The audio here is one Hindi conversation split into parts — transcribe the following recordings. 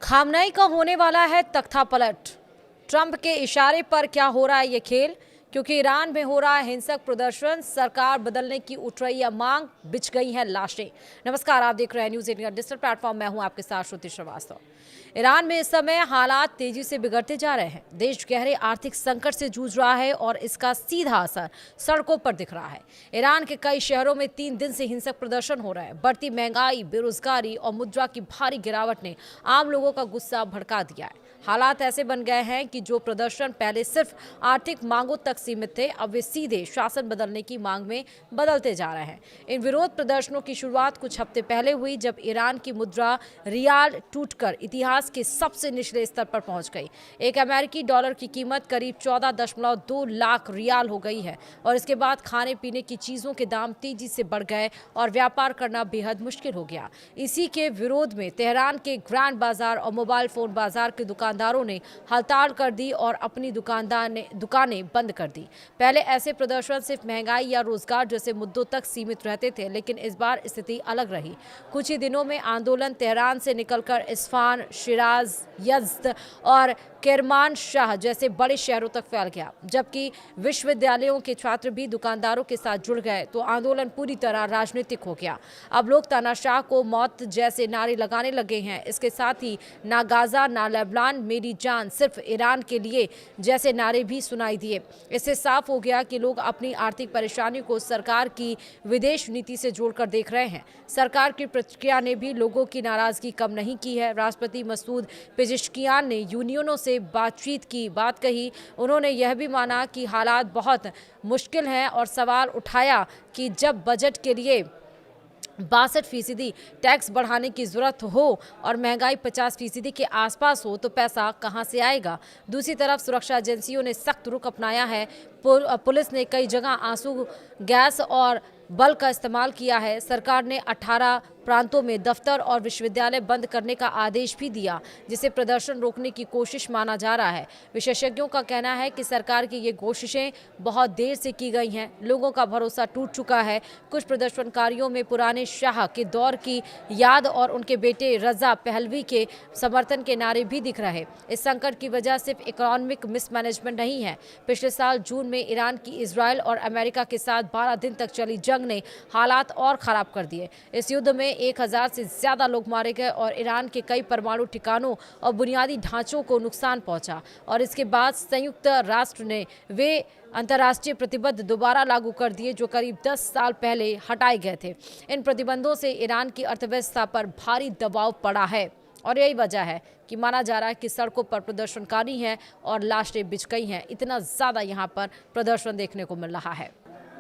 खामनेई का होने वाला है तख्ता पलट। ट्रंप के इशारे पर क्या हो रहा है ये खेल? क्योंकि ईरान में हो रहा है हिंसक प्रदर्शन, सरकार बदलने की उठ रही है मांग, बिछ गई हैं लाशें। नमस्कार, आप देख रहे हैं न्यूज़ इंडिया डिजिटल प्लेटफॉर्म। मैं हूं आपके साथ श्रुति श्रीवास्तव। ईरान में इस समय हालात तेजी से बिगड़ते जा रहे हैं। देश गहरे आर्थिक संकट से जूझ रहा है और इसका सीधा असर सड़कों पर दिख रहा है। ईरान के कई शहरों में 3 दिन से हिंसक प्रदर्शन हो रहे हैं। बढ़ती महंगाई, बेरोजगारी और मुद्रा की भारी गिरावट ने आम लोगों का गुस्सा भड़का दिया है। हालात ऐसे बन गए हैं कि जो प्रदर्शन पहले सिर्फ आर्थिक मांगों तक सीमित थे, अब वे सीधे शासन बदलने की मांग में बदलते जा रहे हैं। इन विरोध प्रदर्शनों की शुरुआत कुछ हफ्ते पहले हुई, जब ईरान की मुद्रा रियाल टूटकर इतिहास के सबसे निचले स्तर पर पहुंच गई। एक अमेरिकी डॉलर की कीमत करीब 14.2 लाख रियाल हो गई है और इसके बाद खाने पीने की चीजों के दाम तेजी से बढ़ गए और व्यापार करना बेहद मुश्किल हो गया। इसी के विरोध में तेहरान के ग्रैंड बाजार और मोबाइल फोन बाजार के दुकानदारों ने हड़ताल कर दी और अपनी दुकानें बंद कर दी। पहले ऐसे प्रदर्शन सिर्फ महंगाई या रोजगार जैसे मुद्दों तक सीमित रहते थे, लेकिन इस बार स्थिति अलग रही। कुछ ही दिनों में आंदोलन तेहरान से निकलकर इस्फहान, शिराज, यज़्द और किरमानशाह जैसे बड़े शहरों तक फैल गया। जबकि विश्वविद्यालयों के छात्र भी दुकानदारों के साथ जुड़ गए तो आंदोलन पूरी तरह राजनीतिक हो गया। अब लोग तानाशाह को मौत जैसे नारे लगाने लगे हैं। इसके साथ ही ना गाजा, ना लेबनान, मेरी जान सिर्फ ईरान के लिए जैसे नारे भी सुनाई दिए। इससे साफ हो गया कि लोग अपनी आर्थिक परेशानी को सरकार की विदेश नीति से जोड़कर देख रहे हैं। सरकार की प्रतिक्रिया ने भी लोगों की नाराजगी कम नहीं की है। राष्ट्रपति मसूद पेजेश्कियान ने यूनियनों से बातचीत की बात कही। उन्होंने यह भी माना कि हालात बहुत मुश्किल हैं और सवाल उठाया कि जब बजट के लिए 62% टैक्स बढ़ाने की जरूरत हो और महंगाई 50% के आसपास हो तो पैसा कहां से आएगा। दूसरी तरफ सुरक्षा एजेंसियों ने सख्त रुख अपनाया है। पुलिस ने कई जगह आंसू गैस और बल का इस्तेमाल किया है। सरकार ने 18 प्रांतों में दफ्तर और विश्वविद्यालय बंद करने का आदेश भी दिया, जिसे प्रदर्शन रोकने की कोशिश माना जा रहा है। विशेषज्ञों का कहना है कि सरकार की ये कोशिशें बहुत देर से की गई हैं। लोगों का भरोसा टूट चुका है। कुछ प्रदर्शनकारियों में पुराने शाह के दौर की याद और उनके बेटे रजा पहलवी के समर्थन के नारे भी दिख रहे। इस संकट की वजह सिर्फ इकोनॉमिक मिसमैनेजमेंट नहीं है। पिछले साल जून में ईरान की इजराइल और अमेरिका के साथ 12 दिन तक चली जंग ने हालात और खराब कर दिए। इस युद्ध में 1000 से ज्यादा लोग मारे गए और ईरान के कई परमाणु ठिकानों और बुनियादी ढांचों को नुकसान पहुंचा। और इसके बाद संयुक्त राष्ट्र ने वे अंतर्राष्ट्रीय प्रतिबंध दोबारा लागू कर दिए जो करीब 10 साल पहले हटाए गए थे। इन प्रतिबंधों से ईरान की अर्थव्यवस्था पर भारी दबाव पड़ा है और यही वजह है कि माना जा रहा है कि सड़कों पर प्रदर्शनकारी हैं और लाशें बिछ गई हैं। इतना ज़्यादा यहाँ पर प्रदर्शन देखने को मिल रहा है।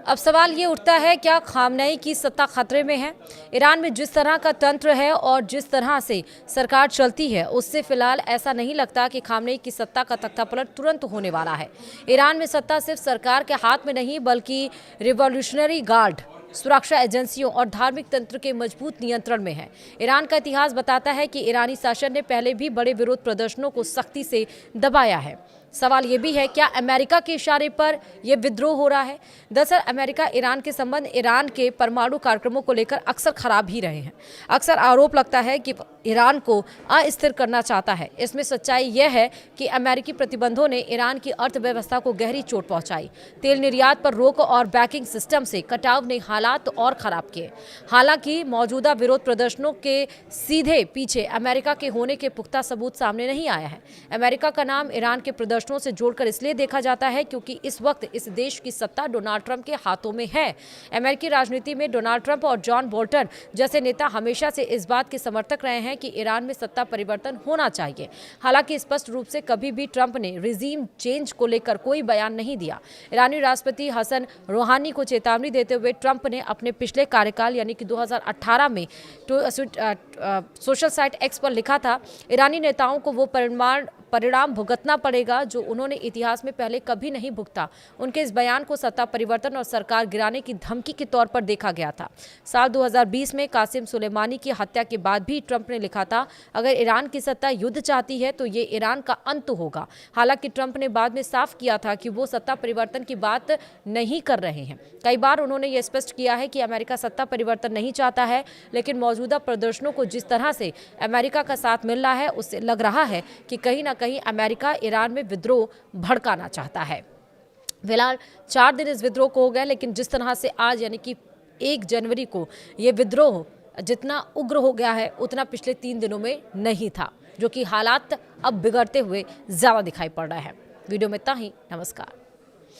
अब सवाल ये उठता है, क्या खामनेई की सत्ता खतरे में है? ईरान में जिस तरह का तंत्र है और जिस तरह से सरकार चलती है, उससे फिलहाल ऐसा नहीं लगता कि खामनेई की सत्ता का तख्तापलट तुरंत होने वाला है। ईरान में सत्ता सिर्फ सरकार के हाथ में नहीं, बल्कि रिवॉल्यूशनरी गार्ड, सुरक्षा एजेंसियों और धार्मिक तंत्र के मजबूत नियंत्रण में है। ईरान का इतिहास बताता है कि ईरानी शासन ने पहले भी बड़े विरोध प्रदर्शनों को सख्ती से दबाया है। सवाल ये भी है, क्या अमेरिका के इशारे पर यह विद्रोह हो रहा है? दरअसल अमेरिका ईरान के संबंध ईरान के परमाणु कार्यक्रमों को लेकर अक्सर खराब ही रहे हैं। अक्सर आरोप लगता है कि ईरान को अस्थिर करना चाहता है। इसमें सच्चाई यह है कि अमेरिकी प्रतिबंधों ने ईरान की अर्थव्यवस्था को गहरी चोट पहुंचाई। तेल निर्यात पर रोक और बैंकिंग सिस्टम से कटाव ने हालात और खराब किए। हालांकि मौजूदा विरोध प्रदर्शनों के सीधे पीछे अमेरिका के होने के पुख्ता सबूत सामने नहीं आया है। अमेरिका का नाम ईरान के प्रदर्शनों से जोड़कर इसलिए देखा जाता है क्योंकि इस वक्त इस देश की सत्ता डोनाल्ड ट्रंप के हाथों में है। अमेरिकी राजनीति में डोनाल्ड ट्रंप और जॉन बोल्टन जैसे नेता हमेशा से इस बात के समर्थक रहे हैं कि ईरान में सत्ता परिवर्तन होना चाहिए। हालांकि स्पष्ट रूप से कभी भी ट्रंप ने रिजीम चेंज को लेकर कोई बयान नहीं दिया। ईरानी राष्ट्रपति हसन रूहानी को चेतावनी देते हुए ट्रंप ने अपने पिछले कार्यकाल यानी कि 2018 में सोशल साइट एक्स पर लिखा था, ईरानी नेताओं को वो परिणाम भुगतना पड़ेगा जो उन्होंने इतिहास में पहले कभी नहीं भुगता। उनके इस बयान को सत्ता परिवर्तन और सरकार गिराने की धमकी के तौर पर देखा गया था। साल 2020 में कासिम सुलेमानी की हत्या के बाद भी ट्रंप ने लिखा था, अगर ईरान की सत्ता युद्ध चाहती है तो ये ईरान का अंत होगा। हालांकि ट्रंप ने बाद में साफ किया था कि वो सत्ता परिवर्तन की बात नहीं कर रहे हैं। कई बार उन्होंने ये स्पष्ट किया है कि अमेरिका सत्ता परिवर्तन नहीं चाहता है, लेकिन मौजूदा प्रदर्शनों को को जिस तरह से अमेरिका का साथ मिल रहा है, उससे लग रहा है कि कहीं ना कहीं अमेरिका ईरान में विद्रोह भड़काना चाहता है। फिलहाल 4 दिन इस विद्रोह को हो गए, लेकिन जिस तरह से आज यानी कि 1 जनवरी को ये विद्रोह जितना उग्र हो गया है उतना पिछले 3 दिनों में नहीं था, जो कि हालात अब बिगड़ते हुए ज़्यादा दिखाई पड़ रहा है। वीडियो में इतना ही। नमस्कार।